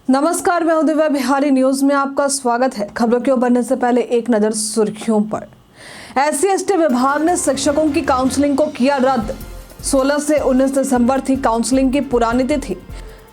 नमस्कार, मैं हूं दिव्या। बिहारी न्यूज में आपका स्वागत है। खबरों की ओर बढ़ने से पहले एक नजर सुर्खियों पर। SC/ST विभाग ने शिक्षकों की काउंसलिंग को किया रद्द। 16 से 19 दिसंबर थी काउंसलिंग की पुरानी तिथि।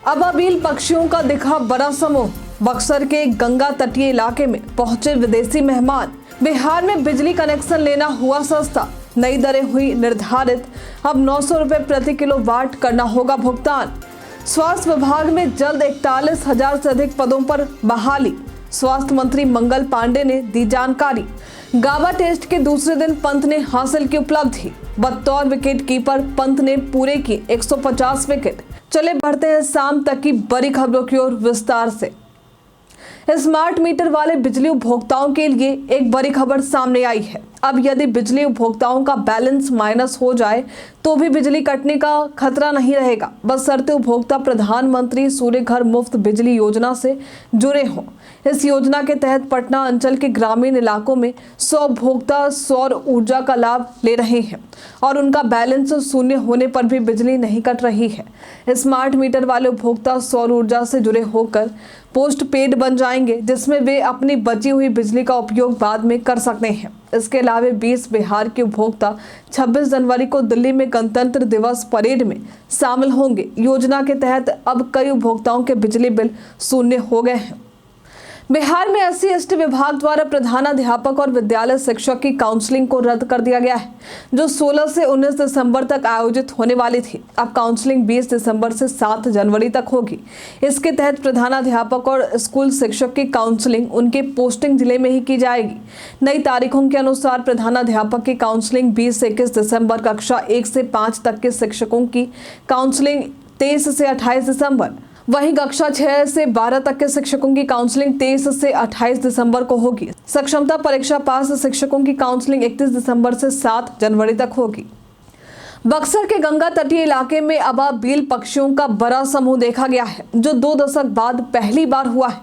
अबाबील पक्षियों का दिखा बड़ा समूह। बक्सर के गंगा तटीय इलाके में पहुंचे विदेशी मेहमान। बिहार में बिजली कनेक्शन लेना हुआ सस्ता। नई दरें हुई निर्धारित। अब 900 रुपए प्रति किलोवाट करना होगा भुगतान। स्वास्थ्य विभाग में जल्द 41,000 से अधिक पदों पर बहाली। स्वास्थ्य मंत्री मंगल पांडे ने दी जानकारी। गाबा टेस्ट के दूसरे दिन पंत ने हासिल की उपलब्धि। बतौर विकेट कीपर पंत ने पूरे की 150 विकेट। चले बढ़ते हैं शाम तक की बड़ी खबरों की ओर विस्तार से। स्मार्ट मीटर वाले बिजली उपभोक्ताओं के लिए एक बड़ी खबर सामने आई है। अब यदि बिजली उपभोक्ताओं का बैलेंस माइनस हो जाए तो भी बिजली कटने का खतरा नहीं रहेगा, बशर्ते उपभोक्ता प्रधानमंत्री सूर्य घर मुफ्त बिजली योजना से जुड़े हों। इस योजना के तहत पटना अंचल के ग्रामीण इलाकों में 100 उपभोक्ता सौर ऊर्जा का लाभ ले रहे हैं और उनका बैलेंस शून्य होने पर भी बिजली नहीं कट रही है। स्मार्ट मीटर वाले उपभोक्ता सौर ऊर्जा से जुड़े होकर पोस्ट पेड बन जाएंगे, जिसमें वे अपनी बची हुई बिजली का उपयोग बाद में कर सकते हैं। इसके अलावा 20 बिहार के उपभोक्ता 26 जनवरी को दिल्ली में गणतंत्र दिवस परेड में शामिल होंगे। योजना के तहत अब कई उपभोक्ताओं के बिजली बिल शून्य हो गए हैं। बिहार में SC/ST विभाग द्वारा प्रधानाध्यापक और विद्यालय शिक्षक की काउंसलिंग को रद्द कर दिया गया है, जो 16 से 19 दिसंबर तक आयोजित होने वाली थी। अब काउंसलिंग 20 दिसंबर से 7 जनवरी तक होगी। इसके तहत प्रधानाध्यापक और स्कूल शिक्षक की काउंसलिंग उनके पोस्टिंग जिले में ही की जाएगी। नई तारीखों के अनुसार प्रधानाध्यापक की काउंसलिंग 20 से 21 दिसंबर, कक्षा 1 से 5 तक के शिक्षकों की काउंसलिंग 23 से 28 दिसंबर, वहीं कक्षा 6 से 12 तक के शिक्षकों की काउंसलिंग 23 से 28 दिसंबर को होगी। सक्षमता परीक्षा पास शिक्षकों की काउंसलिंग 31 दिसंबर से 7 जनवरी तक होगी। बक्सर के गंगा तटीय इलाके में अबाबील पक्षियों का बड़ा समूह देखा गया है, जो 2 दशक बाद पहली बार हुआ है।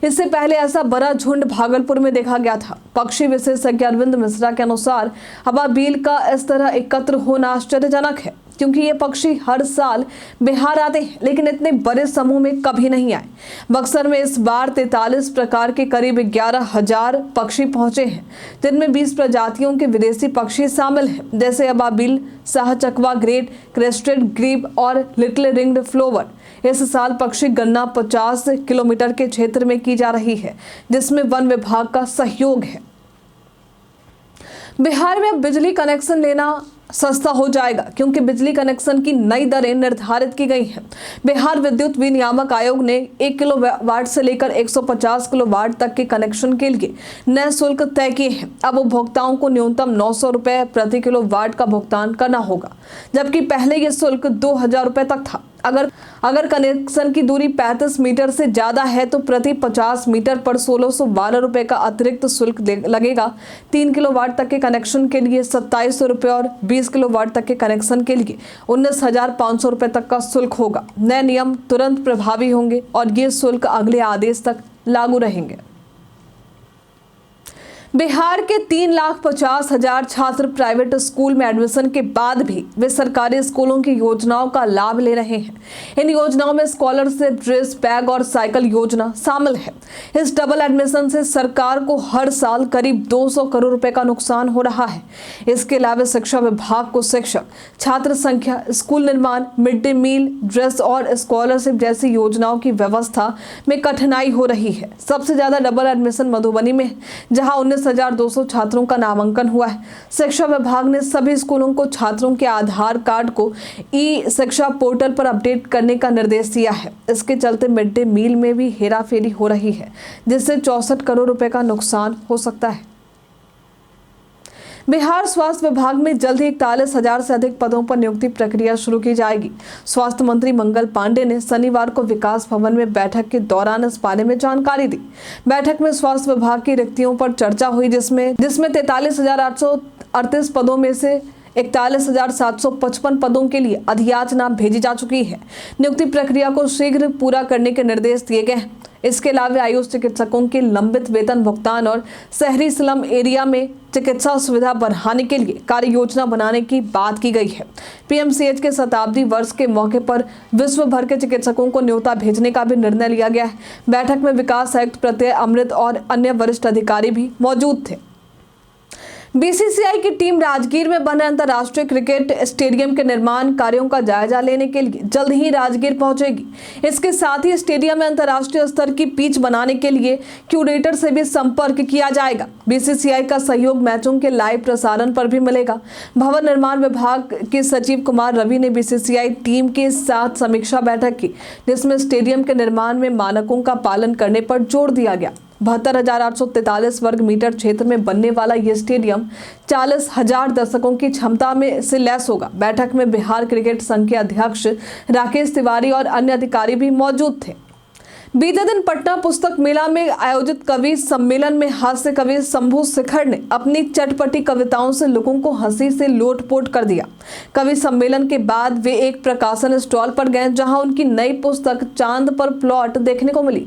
इससे पहले ऐसा बड़ा झुंड भागलपुर में देखा गया था। पक्षी विशेषज्ञ अरविंद मिश्रा के अनुसार अबाबील का इस तरह एकत्र होना आश्चर्यजनक है, क्योंकि ये पक्षी हर साल बिहार आते हैं, लेकिन इतने बड़े समूह में कभी नहीं आए। बक्सर में इस बार 43 प्रकार के करीब 11,000 पक्षी पहुंचे हैं, जिनमें 20 प्रजातियों के विदेशी पक्षी शामिल हैं, जैसे अबाबील, शाहचकवा, ग्रेट क्रेस्टेड ग्रीब और लिटिल रिंग्ड फ्लोवर। इस साल पक्षी गणना 50 किलोमीटर के क्षेत्र में की जा रही है, जिसमें वन विभाग का सहयोग है। बिहार में बिजली कनेक्शन लेना सस्ता हो जाएगा, क्योंकि बिजली कनेक्शन की नई दरें निर्धारित की गई हैं। बिहार विद्युत विनियामक आयोग ने 1 किलोवाट से लेकर 150 किलोवाट तक के कनेक्शन के लिए नए शुल्क तय किए हैं। अब उपभोक्ताओं को न्यूनतम 900 रुपए प्रति किलोवाट का भुगतान करना होगा, जबकि पहले ये शुल्क 2,000 रुपए तक था। अगर कनेक्शन की दूरी 35 मीटर से ज्यादा है तो प्रति 50 मीटर पर 1612 रुपए का अतिरिक्त शुल्क लगेगा। 3 किलोवाट तक के कनेक्शन के लिए 2700 रुपए और 20 किलोवाट तक के कनेक्शन के लिए 19,500 रुपए तक का शुल्क होगा। नए नियम तुरंत प्रभावी होंगे और ये शुल्क अगले आदेश तक लागू रहेंगे। बिहार के 3,50,000 छात्र प्राइवेट स्कूल में एडमिशन के बाद भी वे सरकारी स्कूलों की योजनाओं का लाभ ले रहे हैं। इन योजनाओं में स्कॉलरशिप, ड्रेस, बैग और साइकिल योजना शामिल है। इस डबल एडमिशन से सरकार को हर साल करीब 200 करोड़ रुपए का नुकसान हो रहा है। इसके अलावा शिक्षा विभाग को शिक्षक, छात्र संख्या, स्कूल निर्माण, मिड डे मील, ड्रेस और स्कॉलरशिप जैसी योजनाओं की व्यवस्था में कठिनाई हो रही है। सबसे ज्यादा डबल एडमिशन मधुबनी में, जहां 19,200 छात्रों का नामांकन हुआ है। शिक्षा विभाग ने सभी स्कूलों को छात्रों के आधार कार्ड को ई-शिक्षा पोर्टल पर अपडेट करने का निर्देश दिया है। इसके चलते मिड डे मील में भी हेराफेरी हो रही है, जिससे 64 करोड़ रुपए का नुकसान हो सकता है। बिहार स्वास्थ्य विभाग में जल्द ही 41,000 से अधिक पदों पर नियुक्ति प्रक्रिया शुरू की जाएगी। स्वास्थ्य मंत्री मंगल पांडे ने शनिवार को विकास भवन में बैठक के दौरान इस बारे में जानकारी दी। बैठक में स्वास्थ्य विभाग की रिक्तियों पर चर्चा हुई, जिसमें 43,838 पदों में से 41,755 पदों के लिए अधियाचना भेजी जा चुकी है। नियुक्ति प्रक्रिया को शीघ्र पूरा करने के निर्देश दिए गए हैं। इसके अलावा आयुष चिकित्सकों के लंबित वेतन भुगतान और शहरी स्लम एरिया में चिकित्सा सुविधा बढ़ाने के लिए कार्य योजना बनाने की बात की गई है। पीएमसीएच के शताब्दी वर्ष के मौके पर विश्व भर के चिकित्सकों को न्योता भेजने का भी निर्णय लिया गया है। बैठक में विकास आयुक्त प्रत्यय अमृत और अन्य वरिष्ठ अधिकारी भी मौजूद थे। बीसीसीआई की टीम राजगीर में बने अंतर्राष्ट्रीय क्रिकेट स्टेडियम के निर्माण कार्यों का जायजा लेने के लिए जल्द ही राजगीर पहुंचेगी। इसके साथ ही स्टेडियम में अंतर्राष्ट्रीय स्तर की पिच बनाने के लिए क्यूरेटर से भी संपर्क किया जाएगा। बीसीसीआई का सहयोग मैचों के लाइव प्रसारण पर भी मिलेगा। भवन निर्माण विभाग के सचिव कुमार रवि ने बीसीसीआई टीम के साथ समीक्षा बैठक की, जिसमें स्टेडियम के निर्माण में मानकों का पालन करने पर जोर दिया गया। 72,843 वर्ग मीटर क्षेत्र में बनने वाला ये स्टेडियम 40,000 दर्शकों की क्षमता में से लैस होगा। बैठक में बिहार क्रिकेट संघ के अध्यक्ष राकेश तिवारी और अन्य अधिकारी भी मौजूद थे। बीते दिन पटना पुस्तक मेला में आयोजित कवि सम्मेलन में हास्य कवि शंभू शेखर ने अपनी चटपटी कविताओं से लोगों को हंसी से लोटपोट कर दिया। कवि सम्मेलन के बाद वे एक प्रकाशन स्टॉल पर गए, जहां उनकी नई पुस्तक चांद पर प्लॉट देखने को मिली।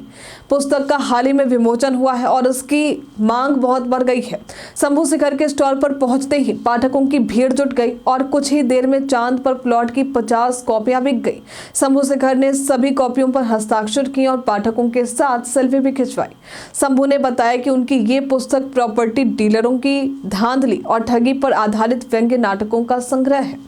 पुस्तक का हाल ही में विमोचन हुआ है और उसकी मांग बहुत बढ़ गई है। शंभू शेखर के स्टॉल पर पहुंचते ही पाठकों की भीड़ जुट गई और कुछ ही देर में चांद पर प्लॉट की 50 कॉपियां बिक गई। शंभू शेखर ने सभी कॉपियों पर हस्ताक्षर किए और पाठकों के साथ सेल्फी भी खिंचवाई। शंभू ने बताया कि उनकी ये पुस्तक प्रॉपर्टी डीलरों की धांधली और ठगी पर आधारित व्यंग्य नाटकों का संग्रह है।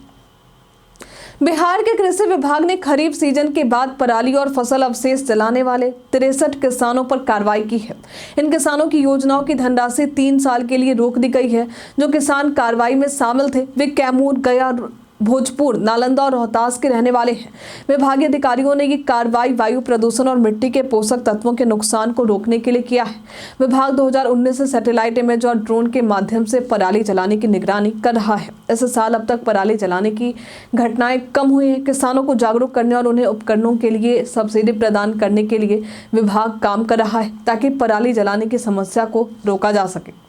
बिहार के कृषि विभाग ने खरीफ सीजन के बाद पराली और फसल अवशेष जलाने वाले 63 किसानों पर कार्रवाई की है। इन किसानों की योजनाओं की धनराशि 3 साल के लिए रोक दी गई है। जो किसान कार्रवाई में शामिल थे वे कैमूर, गया, भोजपुर, नालंदा और रोहतास के रहने वाले हैं। विभागीय अधिकारियों ने ये कार्रवाई वायु प्रदूषण और मिट्टी के पोषक तत्वों के नुकसान को रोकने के लिए किया है। विभाग 2019 से सैटेलाइट इमेज और ड्रोन के माध्यम से पराली जलाने की निगरानी कर रहा है। इस साल अब तक पराली जलाने की घटनाएं कम हुई हैं। किसानों को जागरूक करने और उन्हें उपकरणों के लिए सब्सिडी प्रदान करने के लिए विभाग काम कर रहा है, ताकि पराली जलाने की समस्या को रोका जा सके।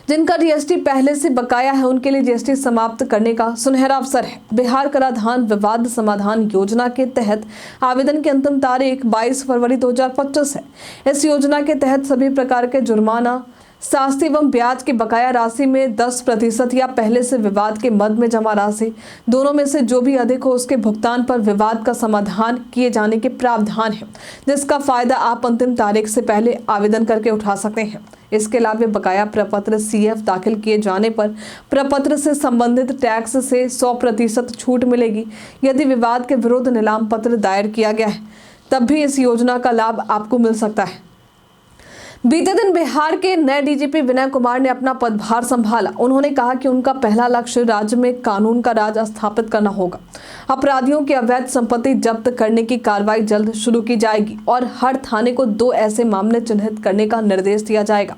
जिनका जीएसटी पहले से बकाया है उनके लिए जीएसटी समाप्त करने का सुनहरा अवसर है। बिहार कराधान विवाद समाधान योजना के तहत आवेदन की अंतिम तारीख 22 फरवरी 2025 है। इस योजना के तहत सभी प्रकार के जुर्माना, शास्ति एवं ब्याज की बकाया राशि में 10% या पहले से विवाद के मद में जमा राशि, दोनों में से जो भी अधिक हो उसके भुगतान पर विवाद का समाधान किए जाने के प्रावधान है, जिसका फायदा आप अंतिम तारीख से पहले आवेदन करके उठा सकते हैं। इसके अलावा बकाया प्रपत्र CF दाखिल किए जाने पर प्रपत्र से संबंधित टैक्स से 100% छूट मिलेगी। यदि विवाद के विरुद्ध नीलाम पत्र दायर किया गया है तब भी इस योजना का लाभ आपको मिल सकता है। बीते दिन बिहार के नए डीजीपी विनय कुमार ने अपना पदभार संभाला। उन्होंने कहा कि उनका पहला लक्ष्य राज्य में कानून का राज स्थापित करना होगा। अपराधियों की अवैध संपत्ति जब्त करने की कार्रवाई जल्द शुरू की जाएगी और हर थाने को 2 ऐसे मामले चिन्हित करने का निर्देश दिया जाएगा।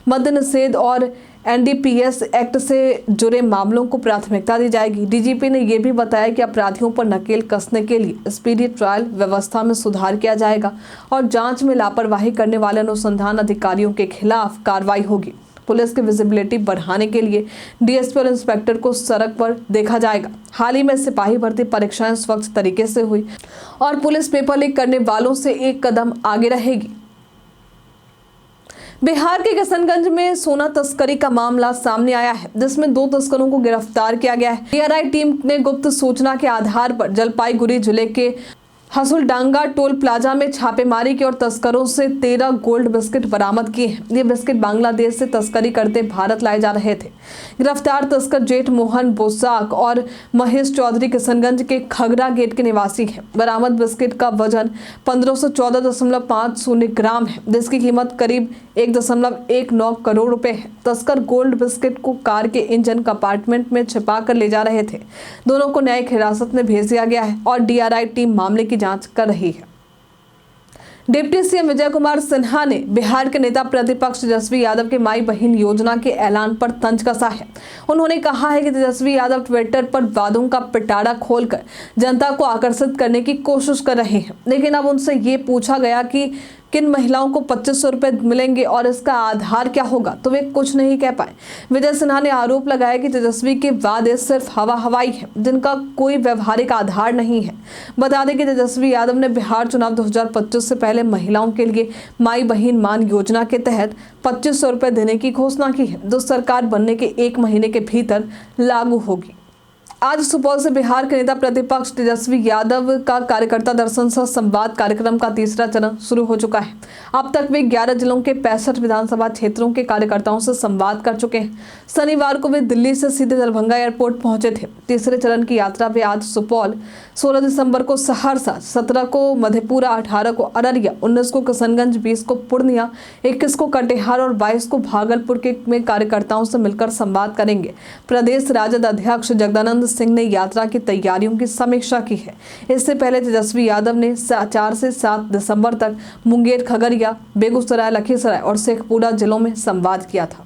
मद्य निषेध और NDPS एक्ट से जुड़े मामलों को प्राथमिकता दी जाएगी। डीजीपी ने यह भी बताया कि अपराधियों पर नकेल कसने के लिए स्पीडी ट्रायल व्यवस्था में सुधार किया जाएगा और जांच में लापरवाही करने वाले अनुसंधान अधिकारियों के खिलाफ कार्रवाई होगी। पुलिस की विजिबिलिटी बढ़ाने के लिए डीएसपी और इंस्पेक्टर को सड़क पर देखा जाएगा। हाल ही में सिपाही भर्ती परीक्षाएं स्वच्छ तरीके से हुई और पुलिस पेपर लीक करने वालों से एक कदम आगे रहेगी। बिहार के किशनगंज में सोना तस्करी का मामला सामने आया है, जिसमें 2 तस्करों को गिरफ्तार किया गया है। DRI टीम ने गुप्त सूचना के आधार पर जलपाईगुड़ी जिले के हसुलडांगा टोल प्लाजा में छापेमारी की और तस्करों से 13 गोल्ड बिस्किट बरामद किए हैं। ये बिस्किट बांग्लादेश से तस्करी करते भारत लाए जा रहे थे। गिरफ्तार तस्कर जेठ मोहन बोसाक और महेश चौधरी किशनगंज के खगरा गेट के निवासी हैं। बरामद बिस्किट का वजन 1514.50 ग्राम है, जिसकी कीमत करीब 1.19 करोड़ रुपए है। तस्कर गोल्ड बिस्किट को कार के इंजन कंपार्टमेंट में छिपा कर ले जा रहे थे। दोनों को न्यायिक हिरासत में भेज दिया गया है और DRI टीम मामले की जांच कर रही है। डिप्टी सीएम विजय कुमार सिन्हा ने बिहार के नेता प्रतिपक्ष तेजस्वी यादव के माई बहन योजना के ऐलान पर तंज कसा है। उन्होंने कहा है कि तेजस्वी यादव ट्विटर पर वादों का पिटारा खोलकर जनता को आकर्षित करने की कोशिश कर रहे हैं, लेकिन अब उनसे ये पूछा गया कि किन महिलाओं को 2500 रुपए मिलेंगे और इसका आधार क्या होगा, तो वे कुछ नहीं कह पाए। विजय सिन्हा ने आरोप लगाया कि तेजस्वी के वादे सिर्फ हवाई है, जिनका कोई व्यवहारिक आधार नहीं है। बता दें कि तेजस्वी यादव ने बिहार चुनाव 2025 से पहले महिलाओं के लिए माई बहन मान योजना के तहत 2500 रुपए देने की घोषणा की है, जो सरकार बनने के 1 महीने के भीतर लागू होगी। आज सुपौल से बिहार के नेता प्रतिपक्ष तेजस्वी यादव का कार्यकर्ता दर्शन सह संवाद कार्यक्रम का तीसरा चरण शुरू हो चुका है। अब तक वे 11 जिलों के 65 विधानसभा क्षेत्रों के कार्यकर्ताओं से संवाद कर चुके हैं। शनिवार को वे दिल्ली से सीधे दरभंगा एयरपोर्ट पहुंचे थे। तीसरे चरण की यात्रा वे आज सुपौल, 16 दिसंबर को सहरसा, 17 को मधेपुरा, 18 को अररिया, 19 को किशनगंज, 20 को पूर्णिया, 21 को कटिहार और 22 को भागलपुर में कार्यकर्ताओं से मिलकर संवाद करेंगे। प्रदेश राजद अध्यक्ष जगदानंद सिंह ने यात्रा की तैयारियों की समीक्षा की है। इससे पहले तेजस्वी यादव ने 4 से 7 दिसंबर तक मुंगेर, खगड़िया, बेगूसराय, लखीसराय और शेखपुरा जिलों में संवाद किया था।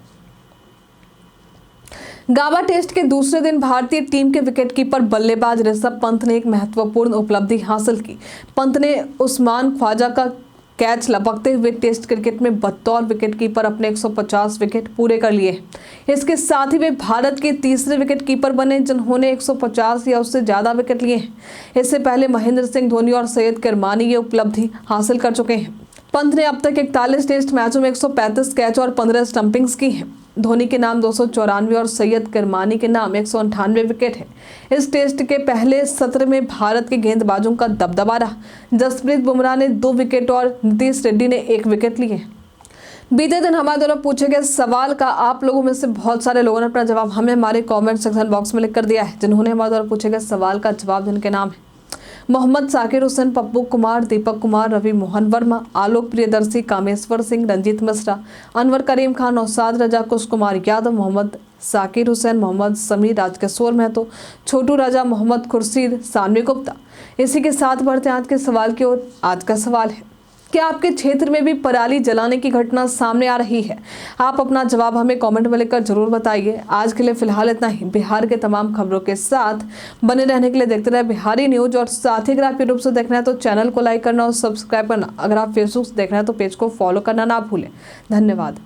गाबा टेस्ट के दूसरे दिन भारतीय टीम के विकेटकीपर बल्लेबाज ऋषभ पंत ने एक महत्वपूर्ण उपलब्धि हासिल की। पंत ने उस्मान ख्वाजा का कैच लपकते हुए टेस्ट क्रिकेट में बतौर विकेटकीपर अपने 150 विकेट पूरे कर लिए। इसके साथ ही वे भारत के तीसरे विकेटकीपर बने जिन्होंने 150 या उससे ज्यादा विकेट लिए हैं। इससे पहले महेंद्र सिंह धोनी और सैयद किरमानी ये उपलब्धि हासिल कर चुके हैं। पंत ने अब तक 41 टेस्ट मैचों में 135 कैच और 15 स्टंपिंग्स की हैं। धोनी के नाम 294 और सैयद किरमानी के नाम 198 विकेट है। इस टेस्ट के पहले सत्र में भारत के गेंदबाजों का दबदबा रहा। जसप्रीत बुमराह ने 2 विकेट और नीतीश रेड्डी ने 1 विकेट लिए। बीते दिन हमारे द्वारा पूछे गए सवाल का आप लोगों में से बहुत सारे लोगों ने अपना जवाब हमें हमारे कमेंट सेक्शन बॉक्स में लिख कर दिया है। जिन्होंने हमारे द्वारा पूछे गए सवाल का जवाब, जिनके नाम है मोहम्मद साकिर हुसैन, पप्पू कुमार, दीपक कुमार, रवि मोहन वर्मा, आलोक प्रियदर्शी, कामेश्वर सिंह, रंजीत मिश्रा, अनवर करीम खान, नौशाद रजा, कुश कुमार यादव, मोहम्मद साकिर हुसैन, मोहम्मद समीर, राजकिशोर महतो, छोटू राजा, मोहम्मद खुर्शीद, सानवी गुप्ता। इसी के साथ बढ़ते आज के सवाल की ओर। आज का सवाल है, क्या आपके क्षेत्र में भी पराली जलाने की घटना सामने आ रही है? आप अपना जवाब हमें कमेंट में लिखकर जरूर बताइए। आज के लिए फिलहाल इतना ही। बिहार के तमाम खबरों के साथ बने रहने के लिए देखते रहे बिहारी न्यूज। और साथ ही अगर आप यूट्यूब से देखना है तो चैनल को लाइक करना और सब्सक्राइब करना। अगर आप फेसबुक से देखना है तो पेज को फॉलो करना ना भूलें। धन्यवाद।